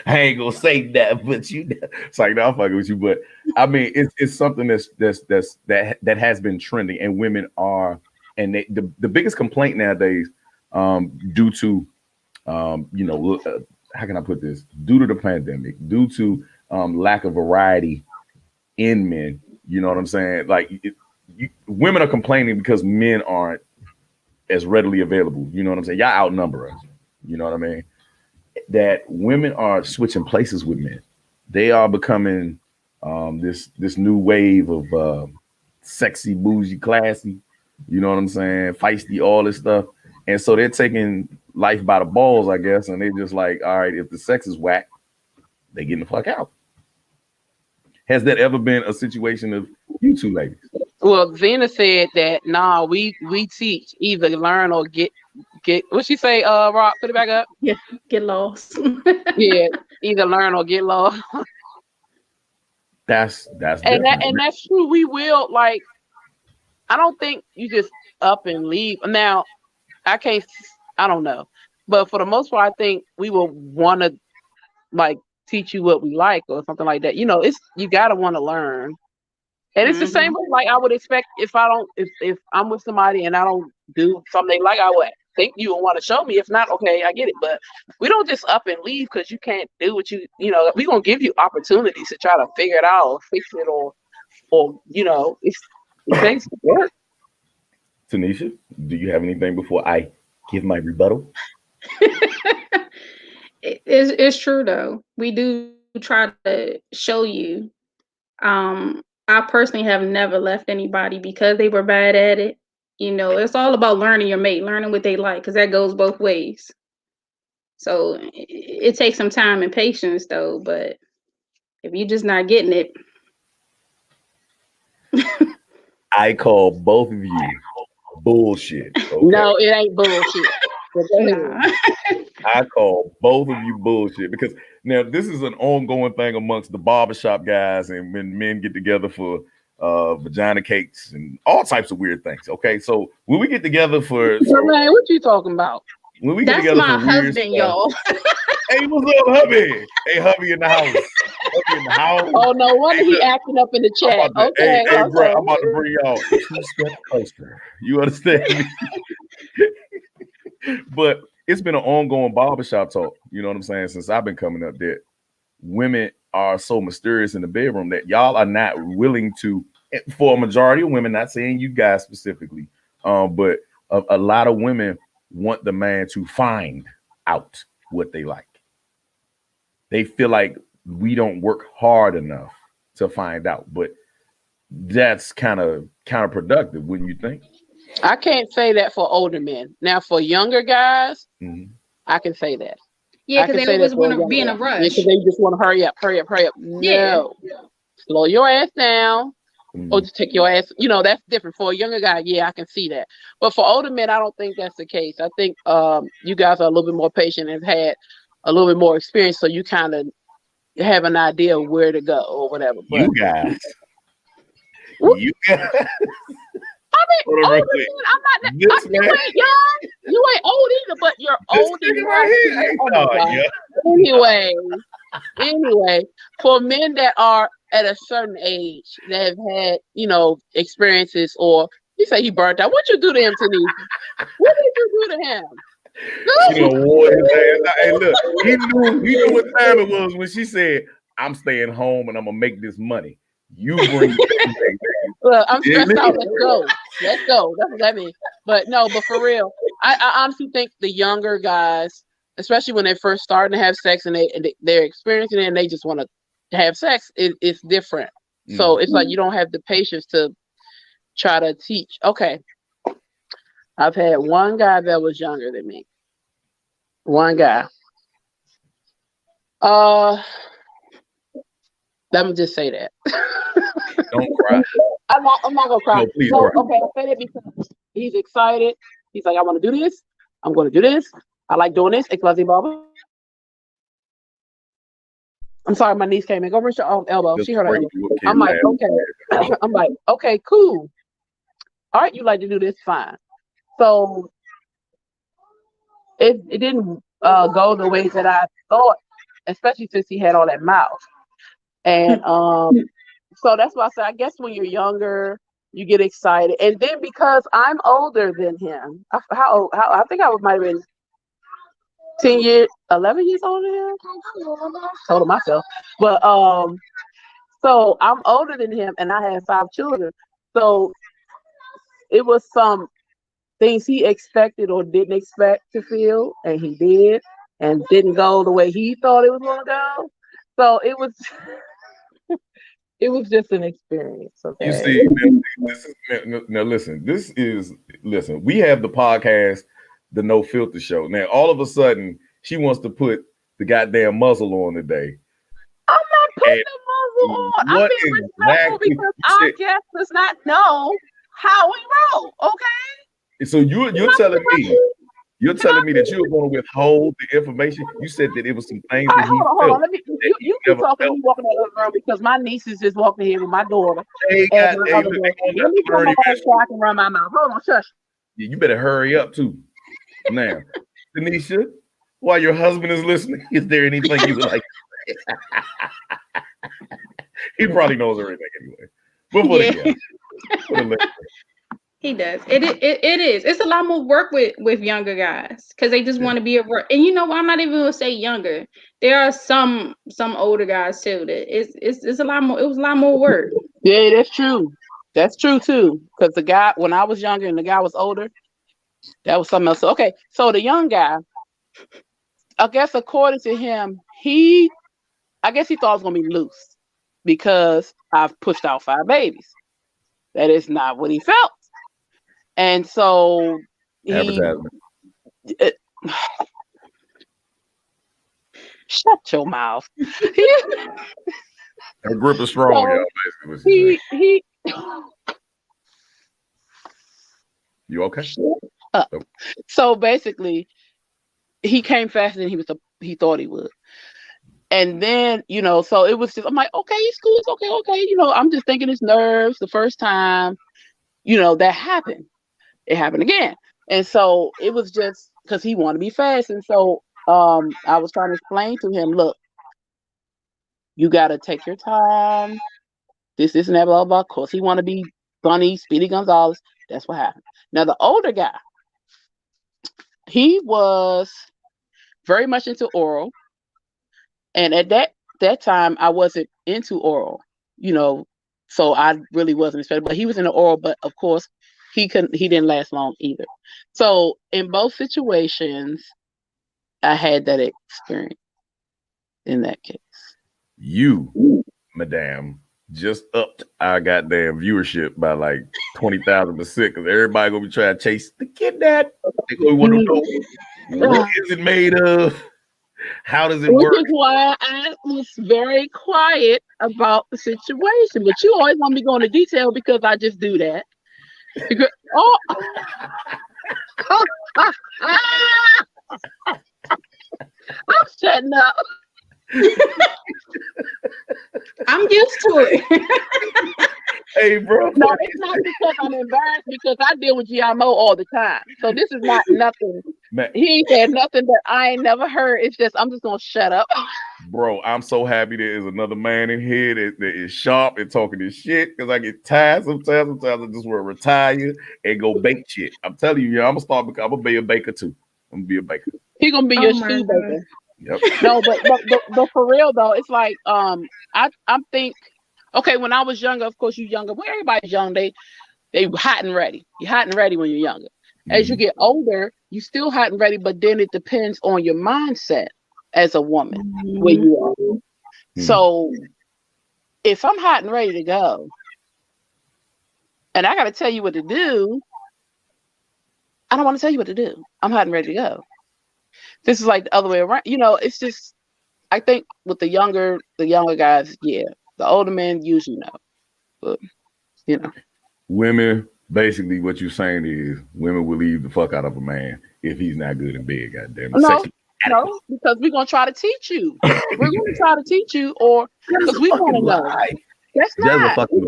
S1: I ain't gonna say that, but it's like, no, I'm fucking with you. But I mean, it's something that has been trending, and women are, and the biggest complaint nowadays, due to, how can I put this? Due to the pandemic, due to lack of variety in men, you know what I'm saying? Like, women are complaining because men aren't as readily available. You know what I'm saying? Y'all outnumber us. You know what I mean? That women are switching places with men. They are becoming this new wave of sexy, bougie, classy. You know what I'm saying? Feisty, all this stuff. And so they're taking life by the balls, I guess. And they're just like, all right, if the sex is whack, they getting the fuck out. Has that ever been a situation of you two ladies?
S2: Well, Zena said that we teach either learn or get what she say, Rock, put it back up.
S3: Yeah, get lost.
S2: Yeah, either learn or get lost.
S1: That's
S2: and that's true. We will, like, I don't think you just up and leave. Now, I don't know. But for the most part, I think we will want to like teach you what we like or something like that. You know, you gotta want to learn. And it's the same way, like I would expect if I'm with somebody and I don't do something they like, I would think you would want to show me. If not, okay, I get it. But we don't just up and leave because you can't do what we're gonna give you opportunities to try to figure it out or fix it or it takes work.
S1: Tanisha, do you have anything before I give my rebuttal?
S3: It's true though. We do try to show you. I personally have never left anybody because they were bad at it. You know, it's all about learning your mate, learning what they like, because that goes both ways. So it takes some time and patience though, but if you're just not getting it.
S1: I call both of you bullshit. Okay?
S2: No, it ain't bullshit. But go ahead.
S3: Nah.
S1: I call both of you bullshit because now this is an ongoing thing amongst the barbershop guys and when men get together for vagina cakes and all types of weird things. Okay, so when we get together for
S2: Man, what you talking about?
S1: when we get
S3: That's
S1: together
S3: my
S1: for weird
S3: husband,
S1: stuff,
S3: y'all.
S1: hey, what's up, hubby? Hey, hubby in the house. Hubby in the house.
S2: Oh, no wonder
S1: Hey,
S2: he
S1: look,
S2: acting up in the
S1: I'm
S2: chat.
S1: about to,
S2: Okay,
S1: hey, bro,
S2: okay.
S1: I'm about to bring y'all 2 steps closer. You understand me? But it's been an ongoing barbershop talk, you know what I'm saying, since I've been coming up that women are so mysterious in the bedroom that y'all are not willing to, for a majority of women, not saying you guys specifically, but a lot of women want the man to find out what they like. They feel like we don't work hard enough to find out, but that's kind of counterproductive, wouldn't you think?
S2: I can't say that for older men. Now, for younger guys,
S1: Mhm.
S2: I can say that.
S3: Yeah,
S2: I
S3: because
S2: can
S3: they
S2: say
S3: always
S2: that for
S3: want to be in a
S2: younger
S3: rush.
S2: guy. Because they just want to hurry up, hurry up, hurry up.
S3: Yeah.
S2: No. Slow your ass down.
S1: Mhm.
S2: Or just take your ass. You know, that's different. For a younger guy, yeah, I can see that. But for older men, I don't think that's the case. I think you guys are a little bit more patient and have had a little bit more experience, so you kind of have an idea of where to go or whatever. But
S1: You guys.
S2: What?
S1: You guys.
S2: I mean,
S1: Hold on real
S2: older
S1: quick.
S2: men, I'm not.
S1: This
S2: You
S1: man,
S2: ain't young. You ain't old either, but you're
S1: this
S2: old
S1: nigga
S2: enough.
S1: right here ain't
S2: Oh my
S1: thought,
S2: God.
S1: yeah.
S2: Anyway, for men that are at a certain age that have had, experiences, or you say he burnt out. What you do to him, Tanisha? What did you do to him?
S1: She done wore his ass out. Hey, look, he knew what time it was when she said, "I'm staying home and I'm gonna make this money." You bring
S2: Look, I'm stressed out. Let's go. Let's go. That's what that means. But no, but for real, I honestly think the younger guys, especially when they're first starting to have sex and they're experiencing it and they just want to have sex, it's different. So it's like you don't have the patience to try to teach. Okay, I've had one guy that was younger than me. One guy. Let me just say that.
S1: Don't cry.
S2: I'm not gonna cry.
S1: No, please
S2: No,
S1: cry.
S2: okay, I say that because he's excited. He's like, I want to do this. I'm going to do this. I like doing this. XYZ Baba. I'm sorry, my niece came in. Go reach your own elbow.
S1: Just
S2: She hurt her
S1: break
S2: elbow.
S1: you up, kid,
S2: I'm like,
S1: man.
S2: okay. I'm like, okay, cool. All right, you like to do this, fine. So it didn't go the way that I thought, especially since he had all that mouth. And so that's why I say, I guess when you're younger, you get excited. And then because I'm older than him, how I think I might have been 11 years older than him. Told myself. But so I'm older than him and I had 5 children. So it was some things he expected or didn't expect to feel, and he did, and didn't go the way he thought it was gonna go. So it was it was just an experience. Okay.
S1: You see, now listen, listen, we have the podcast, the No Filter Show. Now, all of a sudden, she wants to put the goddamn muzzle on today.
S2: I'm not putting the muzzle on. I'm being respectful because our guest does not know how we roll. Okay.
S1: So you're telling me that you were going to withhold the information. You said that it was some things that he felt.
S2: Hold on. You keep talking. You walking in the other room because my niece is just walking here with my daughter. Let me come on so I can run my mouth. Hold on, shush.
S1: Yeah, you better hurry up too. Now, Tanisha, while your husband is listening, is there anything you would like? He probably knows everything anyway.
S3: He does. It is. It's a lot more work with younger guys because they just want to be a work. And I'm not even gonna say younger. There are some older guys too. That it's a lot more. It was a lot more work.
S2: Yeah, that's true. That's true too. Because the guy, when I was younger and the guy was older, that was something else. Okay, so the young guy, I guess according to him, I guess he thought I was gonna be loose because I've pushed out 5 babies. That is not what he felt. And so
S1: advertisement.
S2: Shut your mouth.
S1: Her grip is strong, y'all. Basically, what she's saying. You okay?
S2: So basically, he came faster than he thought he would. And then, so it was just, I'm like, okay, it's cool, it's okay. I'm just thinking it's nerves the first time, that happened. It happened again. And so it was just because he wanted to be fast. And so I was trying to explain to him, look, you got to take your time. This, and that, blah, blah. Of course, he want to be Bunny, Speedy Gonzalez. That's what happened. Now, the older guy, he was very much into oral. And at that time, I wasn't into oral, so I really wasn't expecting. But he was into oral, but of course, he didn't last long either. So in both situations, I had that experience in that case.
S1: You, madame, just upped our goddamn viewership by like 20,000%, because everybody gonna be trying to chase the kidnap. They gonna want to know what is it made of. How does it work?
S2: Which is why I was very quiet about the situation. But you always want me to go into detail because I just do that. Because, I'm shutting up.
S3: I'm used to it.
S1: Hey, bro.
S2: No, it's not because I'm embarrassed, because I deal with GMO all the time. So this is not nothing. Man. He said nothing that I ain't never heard. It's just, I'm just going to shut up.
S1: Bro, I'm so happy there is another man in here that is sharp and talking this shit, because I get tired sometimes. I just want to retire and go bake shit. I'm telling you, I'm going to be a baker too. I'm going to be a baker.
S2: He going to be your shoe baker.
S1: Yep.
S2: No, but for real though, it's like I think, okay, when I was younger, of course, when everybody's young, they hot and ready. You're hot and ready when you're younger. As you get older, you still hot and ready, but then it depends on your mindset as a woman where you are. So if I'm hot and ready to go, and I got to tell you what to do, I don't want to tell you what to do. I'm hot and ready to go. This is like the other way around. It's just, I think with the younger guys, yeah. The older men usually know. But,
S1: Women, basically what you're saying is women will leave the fuck out of a man if he's not good in bed, goddamn.
S2: No, because we're going to try to teach you. We're going to try to teach you, or because we want to know. That's not.
S1: In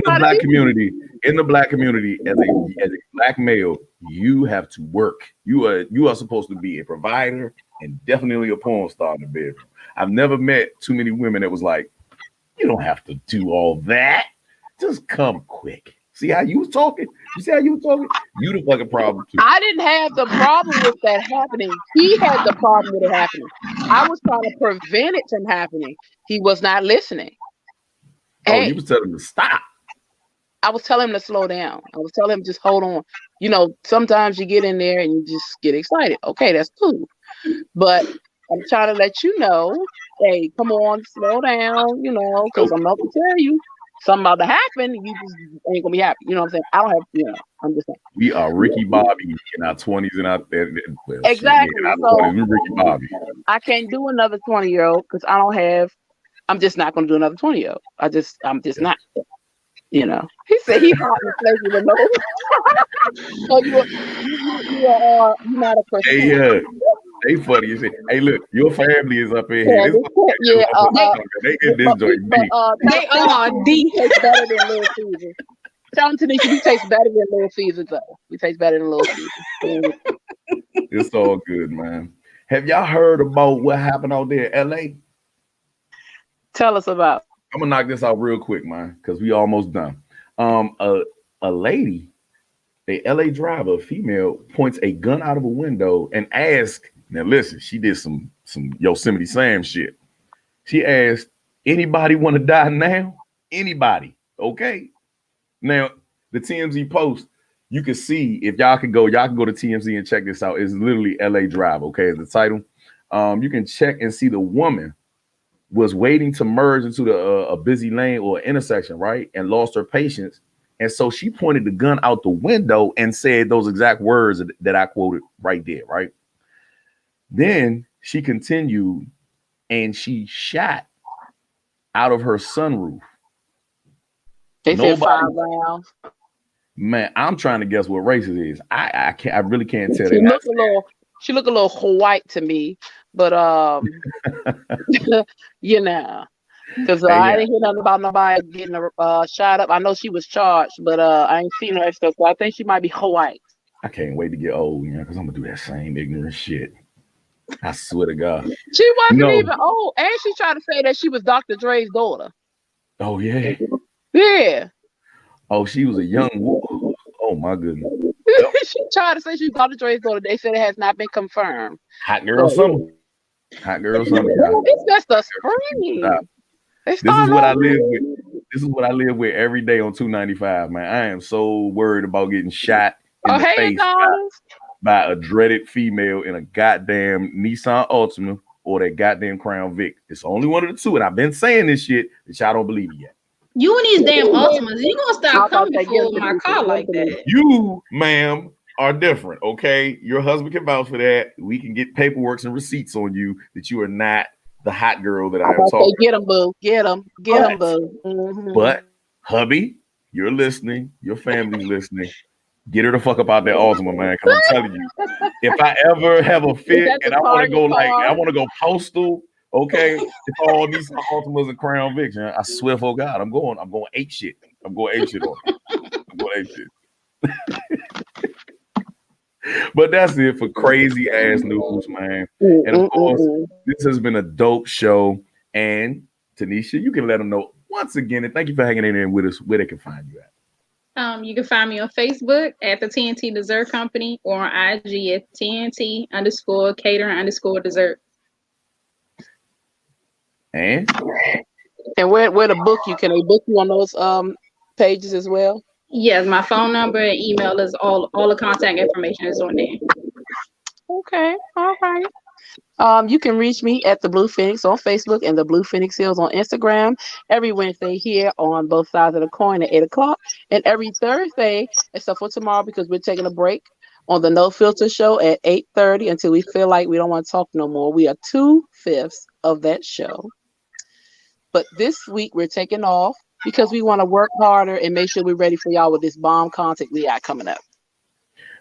S1: the black community, as a black male, you have to work. You are supposed to be a provider and definitely a porn star in the bedroom. I've never met too many women that was like, you don't have to do all that. Just come quick. See how you was talking? You see how you was talking? You the fucking problem too.
S2: I didn't have the problem with that happening. He had the problem with it happening. I was trying to prevent it from happening. He was not listening.
S1: Oh, you was telling him to stop.
S2: I was telling him to slow down. I was telling him just hold on. Sometimes you get in there and you just get excited. Okay, that's cool. But I'm trying to let you know, hey, come on, slow down, because I'm about to tell you something about to happen. You just ain't gonna be happy. You know what I'm saying? I don't have, I'm just saying.
S1: We are Ricky Bobby in our 20s and our
S2: exactly.
S1: We're Ricky Bobby.
S2: I can't do another 20-year-old because I'm just not gonna do another 20-year-old. I'm just not. He said he's hot and flaky with no. So you're not a person.
S1: Hey, they funny. You say, hey, look, your family is up in here. They get this joint deep.
S3: They are deep.
S2: Taste better than Little Caesar. Tell them, Tanisha, we taste better than Little Caesar, though. We taste better than Little Caesar.
S1: It's all good, man. Have y'all heard about what happened out there in LA?
S2: Tell us about.
S1: I'm gonna knock this out real quick, man, because we almost done. A lady, a LA driver, a female, points a gun out of a window and asks. Now listen, she did some Yosemite Sam shit. She asked, anybody want to die now? Anybody? Okay. Now the TMZ post, you can see, if y'all can go to TMZ and check this out. It's literally LA Drive. Okay, is the title. You can check and see the woman was waiting to merge into a busy lane or intersection, right? And lost her patience. And so she pointed the gun out the window and said those exact words that I quoted right there, right? Then she continued and she shot out of her sunroof.
S2: They said 5 rounds.
S1: Man, I'm trying to guess what race it is. I can't. I really can't tell.
S2: She look a little white to me, but you know, because
S1: Hey,
S2: I
S1: yeah,
S2: didn't hear nothing about nobody getting shot up. I know she was charged, but I ain't seen her stuff. So I think she might be white.
S1: I can't wait to get old, because I'm gonna do that same ignorant shit. I swear to God.
S2: She wasn't
S1: No.
S2: even old, and she tried to say that she was Dr. Dre's daughter.
S1: Oh yeah.
S2: Yeah.
S1: Oh, she was a young woman. Oh my goodness.
S2: She tried to say she was Dr. Dre's daughter. They said it has not been confirmed.
S1: Hot girl summer. Hot girl summer. Y'all.
S2: It's just the spring.
S1: This is what I live with. This is what I live with every day on 295, man. I am so worried about getting shot in the face by a dreaded female in a goddamn Nissan Altima or that goddamn Crown Vic. It's only one of the two, and I've been saying this shit that y'all don't believe it yet.
S3: You and these damn Ultimas, you gonna stop coming before my car like that.
S1: You, ma'am, are different, okay? Your husband can vouch for that. We can get paperwork and receipts on you that you are not the hot girl that I am talking about.
S2: Get him, boo. Get him, boo. Mm-hmm.
S1: But, hubby, you're listening. Your family's listening. Get her the fuck up out that Altima, man, because I'm telling you, if I ever have a fit and I want to go I want to go postal, okay, it's all these Altimas and Crown Vics, man. I swear for God, I'm going ape shit. I'm going ape shit on it. I'm going ape shit. But that's it for crazy ass news, man. And of course, this has been a dope show. And Tanisha, you can let them know once again, and thank you for hanging in there with us, where they can find you at.
S3: You can find me on Facebook at the TNT Dessert Company or on IG at TNT_catering_dessert.
S1: And
S2: where to book you? Can they book you on those pages as well?
S3: Yes, my phone number and email is all the contact information is on there.
S2: Okay, all right. You can reach me at the Blue Phoenix on Facebook and the Blue Phoenix Hills on Instagram every Wednesday here on both sides of the coin at 8:00, and every Thursday, except for tomorrow because we're taking a break, on the No Filter Show at 8:30 until we feel like we don't want to talk no more. We are 2/5 of that show. But this week we're taking off because we want to work harder and make sure we're ready for y'all with this bomb content we got coming up.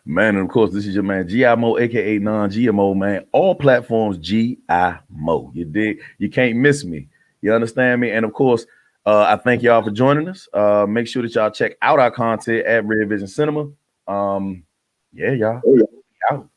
S1: Man, and of course, this is your man G.I. Mo, aka non-GMO, man. All platforms G.I. Mo. You dig? You can't miss me. You understand me? And of course, I thank y'all for joining us. Make sure that y'all check out our content at Red Vision Cinema. Yeah, y'all. Out.